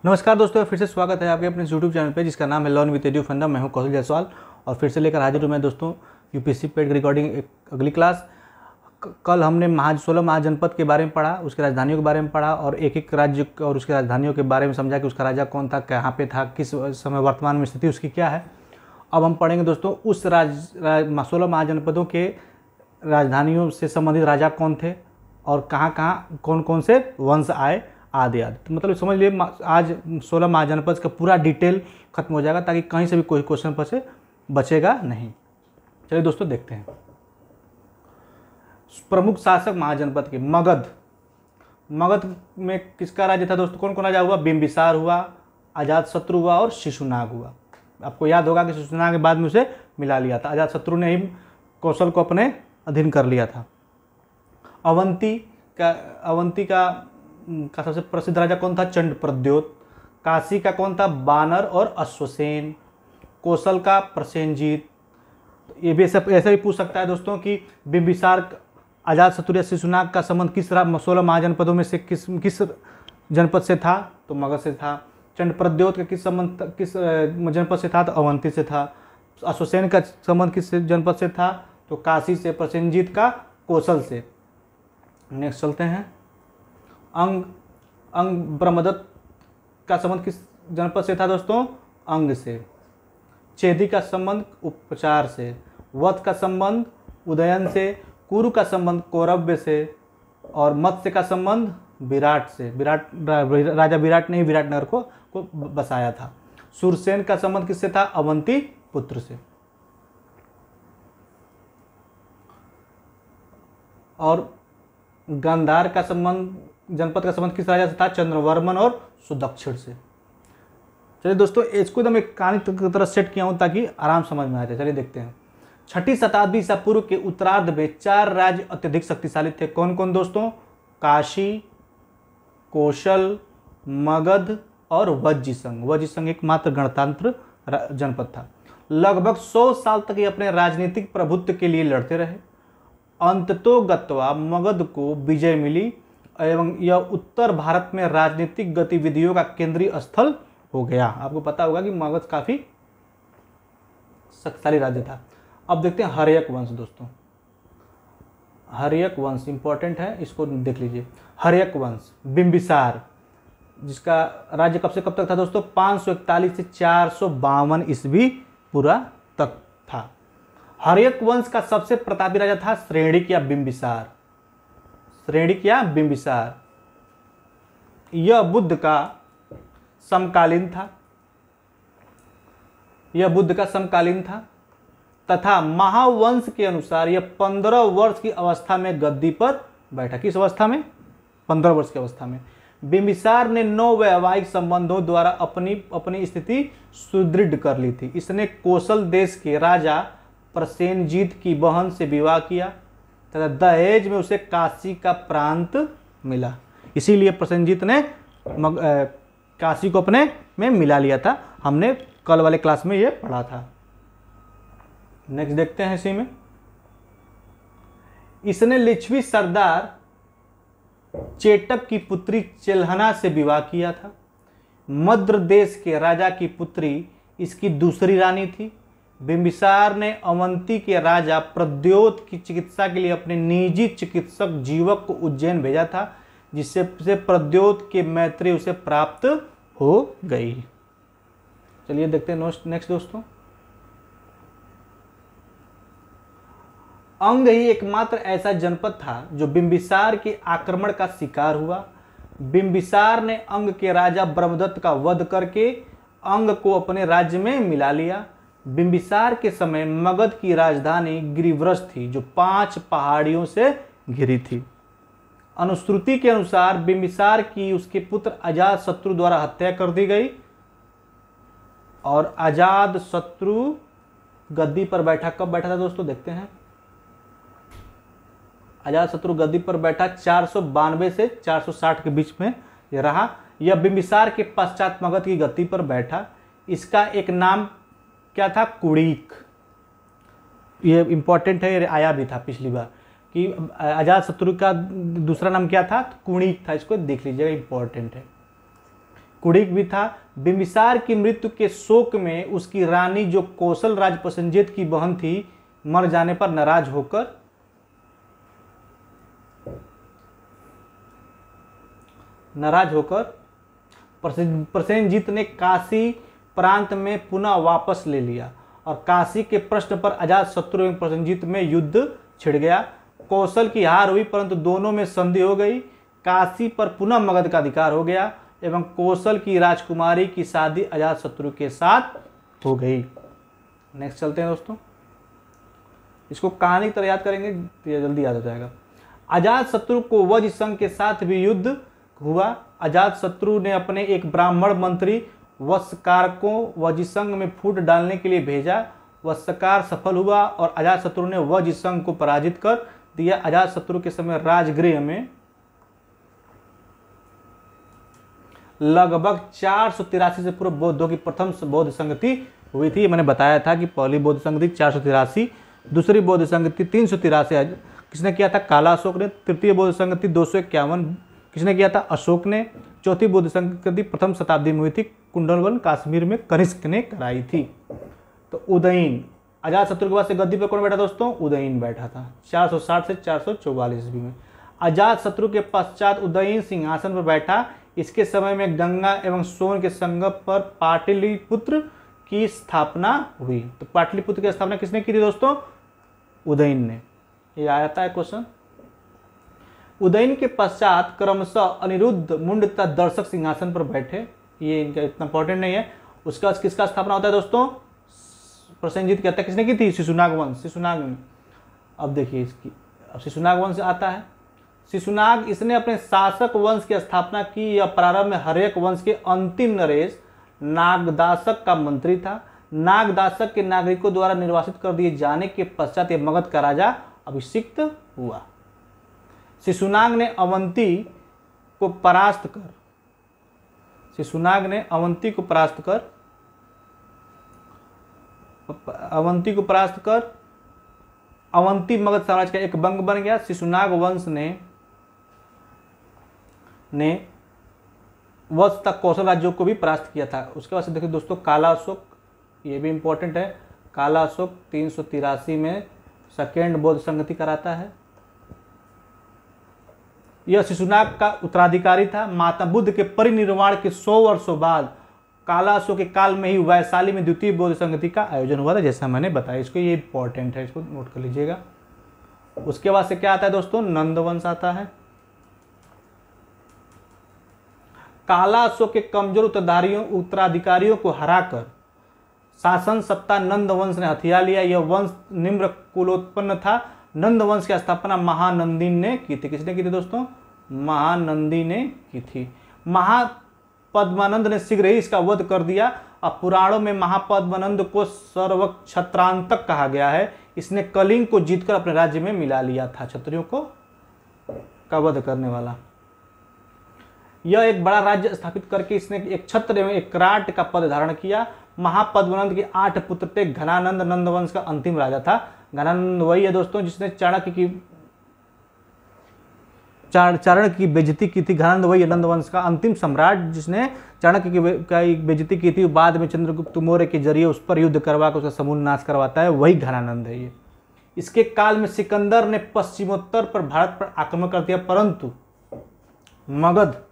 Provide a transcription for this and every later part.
नमस्कार दोस्तों, फिर से स्वागत है आपके अपने यूट्यूब चैनल पे जिसका नाम है लर्न विद एडू फंडा। मैं हूं कौशल जायसवाल और फिर से लेकर हाजिर हूं मैं दोस्तों यूपीएससी पेड रिकॉर्डिंग एक अगली क्लास। कल हमने 16 महाजनपद के बारे में पढ़ा, उसकी राजधानियों के बारे में पढ़ा और एक एक राज्य और उसकी राजधानियों के बारे में समझा कि उसका राजा कौन था, कहाँ पे था, किस समय वर्तमान में स्थिति उसकी क्या है। अब हम पढ़ेंगे दोस्तों उस 16 महाजनपदों के राजधानियों से संबंधित राजा कौन थे और कहाँ कहाँ कौन कौन से वंश आए आदि आदि। तो मतलब समझ लिए आज 16 महाजनपद का पूरा डिटेल खत्म हो जाएगा ताकि कहीं से भी कोई क्वेश्चन पर से बचेगा नहीं। चलिए दोस्तों देखते हैं। प्रमुख शासक महाजनपद के मगध। मगध में किसका राज्य था दोस्तों? कौन कौन राजा हुआ? बिंबिसार हुआ, अजातशत्रु हुआ और शिशुनाग हुआ। आपको याद होगा कि शिशुनाग के बाद में उसे मिला लिया था। अजातशत्रु ने ही कौशल को अपने अधीन कर लिया था। अवंती का सबसे प्रसिद्ध राजा कौन था? चंडप्रद्योत। काशी का कौन था? बानर और अश्वसेन। कौशल का प्रसेनजीत। ये भी ऐसे भी पूछ सकता है दोस्तों कि बिंबिसार, अजातशत्रु या शिशुनाग का संबंध किस 16 महाजनपदों में से किस जनपद से था? तो मगध से था। चंडप्रद्योत का किस जनपद से था? तो अवंती से था। अश्वसेन का संबंध किस जनपद से था? तो काशी से। प्रसेनजीत का कौशल से। नेक्स्ट चलते हैं। अंग ब्रह्मदत्त का संबंध किस जनपद से था दोस्तों? अंग से। चेदी का संबंध उपचार से। वध का संबंध उदयन से। कुरु का संबंध कौरव्य से और मत्स्य का संबंध विराट से। राजा विराट ने ही विराटनगर को बसाया था। सुरसेन का संबंध किससे था? अवंती पुत्र से। और गांधार का जनपद का संबंध किस राजा से था? चंद्रवर्मन और सुदक्षिण से। चलिए दोस्तों, इसको एकदम एक कहानी की तरह सेट किया हूं ताकि आराम समझ में आ जाए। चलिए देखते हैं। 6ठी शताब्दी ईसा पूर्व के उत्तरार्ध में 4 राज्य अत्यधिक शक्तिशाली थे। कौन कौन दोस्तों? काशी, कौशल, मगध और वज्रसंघ। वज्रसंघ एकमात्र गणतंत्र जनपद था। लगभग 100 साल तक ये अपने राजनीतिक प्रभुत्व के लिए लड़ते रहे। अंततोगत्वा मगध को विजय मिली एवं यह उत्तर भारत में राजनीतिक गतिविधियों का केंद्रीय स्थल हो गया। आपको पता होगा कि मगध काफी शक्तिशाली राज्य था। अब देखते हैं हर्यक वंश दोस्तों। हर्यक वंश इंपॉर्टेंट है, इसको देख लीजिए। हर्यक वंश बिंबिसार, जिसका राज्य कब से कब तक था दोस्तों? 541 से 452 ईस्वी पूरा तक था। हर्यक वंश का सबसे प्रतापी राजा था श्रेणिक या बिंबिसार। श्रेणिक या बिंबिसार। यह बुद्ध का समकालीन था। तथा महावंश के अनुसार यह 15 वर्ष की अवस्था में गद्दी पर बैठा। किस अवस्था में? 15 वर्ष की अवस्था में। बिंबिसार ने 9 वैवाहिक संबंधों द्वारा अपनी स्थिति सुदृढ़ कर ली थी। इसने कौशल देश के राजा प्रसेनजीत की बहन से विवाह किया तथा दहेज में उसे काशी का प्रांत मिला। इसीलिए प्रसेनजीत ने काशी को अपने में मिला लिया था। हमने कल वाले क्लास में ये पढ़ा था। नेक्स्ट देखते हैं इसी में। इसने लिच्छवी सरदार चेटक की पुत्री चेल्हना से विवाह किया था। मद्र देश के राजा की पुत्री इसकी दूसरी रानी थी। बिंबिसार ने अवंती के राजा प्रद्योत की चिकित्सा के लिए अपने निजी चिकित्सक जीवक को उज्जैन भेजा था, जिससे प्रद्योत के मैत्री उसे प्राप्त हो गई। चलिए देखते हैं नेक्स्ट दोस्तों। अंग ही एकमात्र ऐसा जनपद था जो बिंबिसार के आक्रमण का शिकार हुआ। बिंबिसार ने अंग के राजा ब्रह्मदत्त का वध करके अंग को अपने राज्य में मिला लिया। बिंबिसार के समय मगध की राजधानी गिरिव्रज थी जो 5 पहाड़ियों से घिरी थी। अनुश्रुति के अनुसार बिंबिसार की उसके पुत्र अजातशत्रु द्वारा हत्या कर दी गई और अजातशत्रु गद्दी पर बैठा। कब बैठा था दोस्तों? देखते हैं। अजातशत्रु गद्दी पर बैठा 492 से 460 के बीच में यह रहा। यह बिंबिसार के पश्चात मगध की गद्दी पर बैठा। इसका एक नाम क्या था? कुणिक। ये इंपॉर्टेंट है, ये आया भी था पिछली बार कि अजातशत्रु का दूसरा नाम क्या था? कुणिक था। इसको देख लीजिएगा, इंपॉर्टेंट है। कुड़िक भी था। बिंबिसार की मृत्यु के शोक में उसकी रानी जो कौशल राज प्रसेनजीत की बहन थी, मर जाने पर नाराज होकर प्रसेनजीत ने काशी प्रांत में पुनः वापस ले लिया और काशी के प्रश्न पर अजातशत्रु एवं प्रसेनजीत में युद्ध छिड़ गया। कौशल की हार हुई, परंतु दोनों में संधि हो गई। काशी पर पुनः मगध का अधिकार हो गया एवं कौशल की राजकुमारी की शादी अजातशत्रु के साथ हो गई। नेक्स्ट चलते हैं दोस्तों, इसको कहानी की तरह याद करेंगे तो ये जल्दी याद हो जाएगा। अजातशत्रु को वज्र संघ के साथ भी युद्ध हुआ। अजातशत्रु ने अपने एक ब्राह्मण मंत्री वत्सकार को वज्र संघ में फूट डालने के लिए भेजा। वत्सकार सफल हुआ और अजातशत्रु ने वज्र संघ को पराजित कर दिया। अजातशत्रु के समय राजगृह में लगभग 483 से पूर्व बौद्धों की प्रथम बौद्ध संगति हुई थी। मैंने बताया था कि पहली बौद्ध संगति 483, दूसरी बौद्ध संगति 383 किसने किया था? काला अशोक ने। तृतीय बौद्ध संगति 251 किसने किया था? अशोक ने। चौथी बौद्ध संगति प्रथम शताब्दी में हुई थी, कुंडलवन कश्मीर में कनिष्क ने कराई थी। तो उदयन, अजातशत्रु के बाद से गद्दी पर कौन बैठा दोस्तों? उदयन बैठा था 460 से 444 ईस्वी में। अजातशत्रु के पश्चात उदयन सिंहासन पर बैठा। इसके समय में गंगा एवं सोन के संगम पर पाटलिपुत्र की स्थापना हुई। तो पाटलिपुत्र की स्थापना किसने की थी दोस्तों? उदयन ने। ये आता है क्वेश्चन। उदयन के पश्चात क्रमशः अनिरुद्ध मुंड तथा दर्शक सिंहासन पर बैठे। ये इनका इतना इंपॉर्टेंट नहीं है। उसका किसका स्थापना होता है दोस्तों? प्रसेनजीत कहता है। किसने की थी? शिशुनाग वंश, शिशुनाग में। अब देखिए इसकी, अब शिशुनाग वंश आता है। शिशुनाग, इसने अपने शासक वंश की स्थापना की। यह प्रारंभ में हर्यक वंश के अंतिम नरेश नागदासक का मंत्री था। नागदासक के नागरिकों द्वारा निर्वासित कर दिए जाने के पश्चात यह मगध का राजा अभिषिक्त हुआ। शिशुनाग ने अवंती को परास्त कर अवंती मगध साम्राज्य का एक बंग बन गया। शिशुनाग वंश ने वत्स तक कौशल राज्यों को भी परास्त किया था। उसके बाद से देखिए दोस्तों, काला अशोक, ये भी इंपॉर्टेंट है। काला अशोक 383 में सेकेंड बौद्ध संगति कराता है। यह शिशुनाग का उत्तराधिकारी था। माता बुद्ध के परिनिर्वाण के 100 वर्षों बाद काला अशोक के काल में ही वैशाली में द्वितीय बौद्ध संगति का आयोजन हुआ था, जैसा मैंने बताया। इसको ये इंपॉर्टेंट है, इसको नोट कर लीजिएगा। उसके बाद से क्या आता है दोस्तों? नंद वंश आता है। काला अशोक के कमजोर उत्तराधिकारियों को हराकर शासन सत्ता नंद वंश ने हथिया लिया। यह वंश निम्न कुलोत्पन्न था। नंद वंश की स्थापना महानंदी ने की थी। किसने की थी दोस्तों? महानंदी ने की थी। महापद्मानंद ने शीघ्र ही इसका वध कर दिया। अब पुराणों में महापद्मानंद को सर्वक्षत्रांतक कहा गया है। इसने कलिंग को जीतकर अपने राज्य में मिला लिया था, क्षत्रियों को का वध करने वाला। यह एक बड़ा राज्य स्थापित करके इसने एक छत्र एवं एक राट का पद धारण किया। महापद्मानंद के 8 पुत्र थे। घनानंद नंद वंश का अंतिम राजा था। घनानंद वही है दोस्तों जिसने चाणक्य की बेइज्जती की थी। घनानंद वही नंद वंश का अंतिम सम्राट जिसने चाणक्य की बेइज्जती की थी। बाद में चंद्रगुप्त मौर्य के जरिए उस पर युद्ध करवा कर उसका समूल नाश करवाता है, वही घनानंद है ये। इसके काल में सिकंदर ने पश्चिमोत्तर पर भारत पर आक्रमण कर दिया, परंतु मगध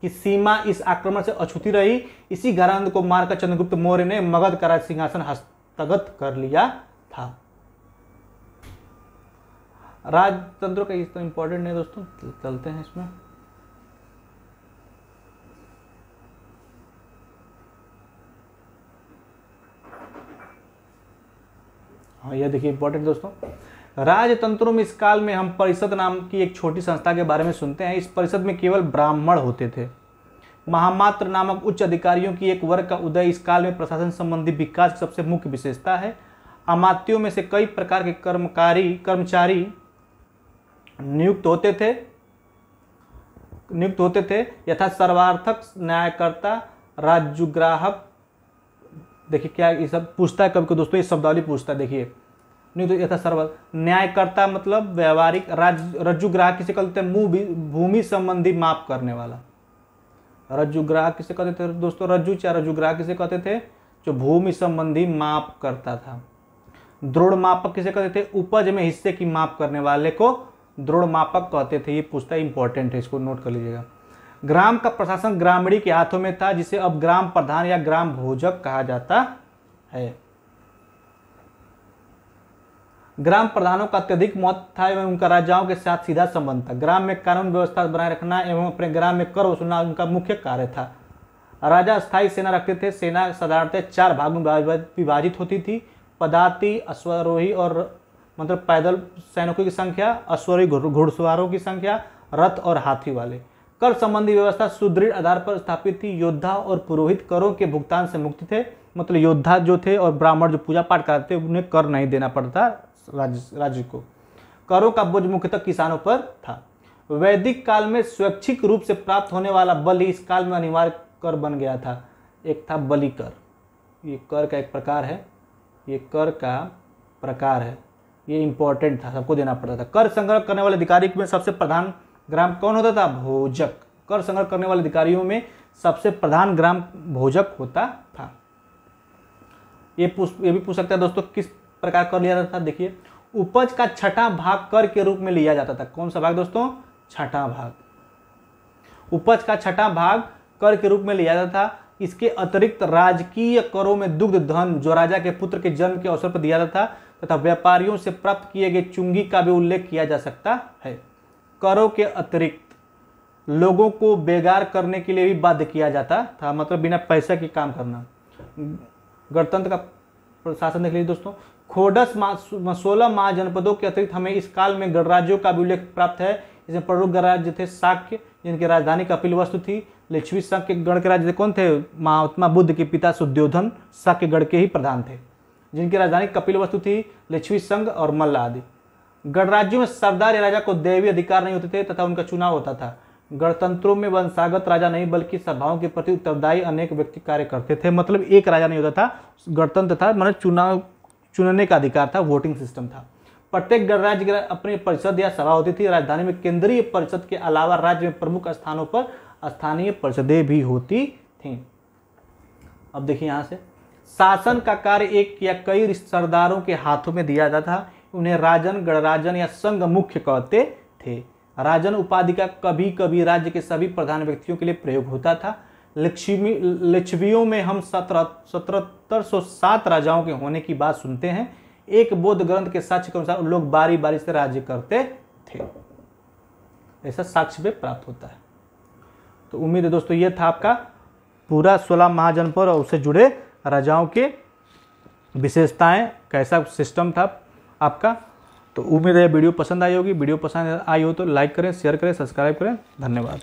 की सीमा इस आक्रमण से अछूती रही। इसी घनानंद को मारकर चंद्रगुप्त मौर्य ने मगध का राज सिंहासन हस्तगत कर लिया था। राजतंत्रों का इतना इंपॉर्टेंट नहीं दोस्तों, चलते हैं इसमें। हाँ, यह देखिए इंपॉर्टेंट दोस्तों। राजतंत्रों में इस काल में हम परिषद नाम की एक छोटी संस्था के बारे में सुनते हैं। इस परिषद में केवल ब्राह्मण होते थे। महामात्र नामक उच्च अधिकारियों की एक वर्ग का उदय इस काल में प्रशासन संबंधी विकास की सबसे मुख्य विशेषता है। अमात्यों में से कई प्रकार के कर्मचारी नियुक्त होते थे यथा सर्वार्थक, न्यायकर्ता, राज्यग्राहक। देखिए क्या ये सब पूछता है कभी दोस्तों, ये शब्दावली पूछता है। देखिए नहीं तो यथा सर्व न्यायकर्ता मतलब व्यवहारिक, रज्जुग्राहक किसे कहते हैं? भूमि संबंधी माप करने वाला। रज्जुग्राहक किसे कहते थे दोस्तों? रज्जु या रज्जुग्राहक किसे कहते थे? जो भूमि संबंधी माप करता था। द्रोण मापक किसे कहते थे? उपज में हिस्से की माप करने वाले को द्रोण मापक कहते थे। ये पूछता है, इंपॉर्टेंट है, इसको नोट कर लीजिएगा। ग्राम का प्रशासन ग्रामीणी के हाथों में था, जिसे अब ग्राम प्रधान या ग्राम भोजक कहा जाता है। ग्राम प्रधानों का अत्यधिक महत्व था एवं उनका राजाओं के साथ सीधा संबंध था। ग्राम में कानून व्यवस्था बनाए रखना एवं अपने ग्राम में कर वसूलना उनका मुख्य कार्य था। राजा स्थायी सेना रखते थे। सेना साधारणतः 4 भागों में विभाजित होती थी। पदाती, अश्वारोही और मतलब पैदल सैनिकों की संख्या, अश्वारोही घुड़सवारों की संख्या, रथ और हाथी वाले। कर संबंधी व्यवस्था सुदृढ़ आधार पर स्थापित थी। योद्धा और पुरोहित करों के भुगतान से मुक्त थे। मतलब योद्धा जो थे और ब्राह्मण जो पूजा पाठ करते थे उन्हें कर नहीं देना पड़ता राज्य को। करों का बोझ मुख्यतः किसानों पर था। वैदिक काल में स्वैच्छिक रूप से प्राप्त होने वाला बलि इस काल में अनिवार्य कर बन गया था। एक था बलि कर, ये कर का एक प्रकार है, ये कर का प्रकार है, ये इंपॉर्टेंट था, सबको देना पड़ता था। कर संग्रह करने वाले अधिकारी में सबसे प्रधान ग्राम कौन होता था? भोजक। कर संग्रह करने वाले अधिकारियों में सबसे प्रधान ग्राम भोजक होता था। ये भी पूछ सकता है दोस्तों, किस प्रकार कर लिया जाता था? देखिए, उपज का छठा भाग कर के रूप में लिया जाता था। कौन सा भाग दोस्तों? छठा भाग। उपज का छठा भाग कर के रूप में लिया जाता था। इसके अतिरिक्त राजकीय करों में दुग्ध धन जो राजा के पुत्र के जन्म के अवसर पर दिया जाता था तथा व्यापारियों से प्राप्त किए गए चुंगी का भी उल्लेख किया जा सकता है। करों के अतिरिक्त लोगों को बेगार करने के लिए भी बाध्य किया जाता था, मतलब बिना पैसा के काम करना। गणतंत्र का प्रशासन देख लीजिए दोस्तों। खोडस 16 महाजनपदों के अतिरिक्त हमें इस काल में गणराज्यों का भी उल्लेख प्राप्त है। इसमें प्रमुख गणराज्य थे शाक्य, जिनकी राजधानी कपिलवस्तु थी। लिच्छवी संघ के गण के राज्य कौन थे? महात्मा बुद्ध के पिता शुद्धोधन शाक्य गढ़ के ही प्रधान थे, जिनकी राजधानी कपिलवस्तु थी। लिच्छवी संघ और मल्ल आदि गणराज्यों में सरदार या राजा को दैवीय अधिकार नहीं होते थे तथा उनका चुनाव होता था। गणतंत्रों में वंशागत राजा नहीं बल्कि सभाओं के प्रति उत्तरदायी अनेक व्यक्ति कार्य करते थे। मतलब एक राजा नहीं होता था, गणतंत्र था, मतलब चुनाव चुनने का अधिकार था, वोटिंग सिस्टम था। प्रत्येक गणराज्य की अपनी परिषद या सभा होती थी। राजधानी में केंद्रीय परिषद के अलावा राज्य में प्रमुख स्थानों पर स्थानीय परिषदें भी होती थीं। अब देखिए यहाँ से, शासन का कार्य एक या कई सरदारों के हाथों में दिया जाता था। उन्हें राजन, गणराजन या संघ मुख्य कहते थे। राजन उपाधि का कभी कभी राज्य के सभी प्रधान व्यक्तियों के लिए प्रयोग होता था। लिच्छवियों में हम 1707 राजाओं के होने की बात सुनते हैं। एक बौद्ध ग्रंथ के साक्ष्य के अनुसार उन लोग बारी बारी से राज्य करते थे, ऐसा साक्ष्य में प्राप्त होता है। तो उम्मीद है दोस्तों ये था आपका पूरा 16 महाजनपद और उससे जुड़े राजाओं के विशेषताएं, कैसा सिस्टम था आपका। तो उम्मीद है वीडियो पसंद आई होगी। वीडियो पसंद आई हो तो लाइक करें, शेयर करें, सब्सक्राइब करें। धन्यवाद।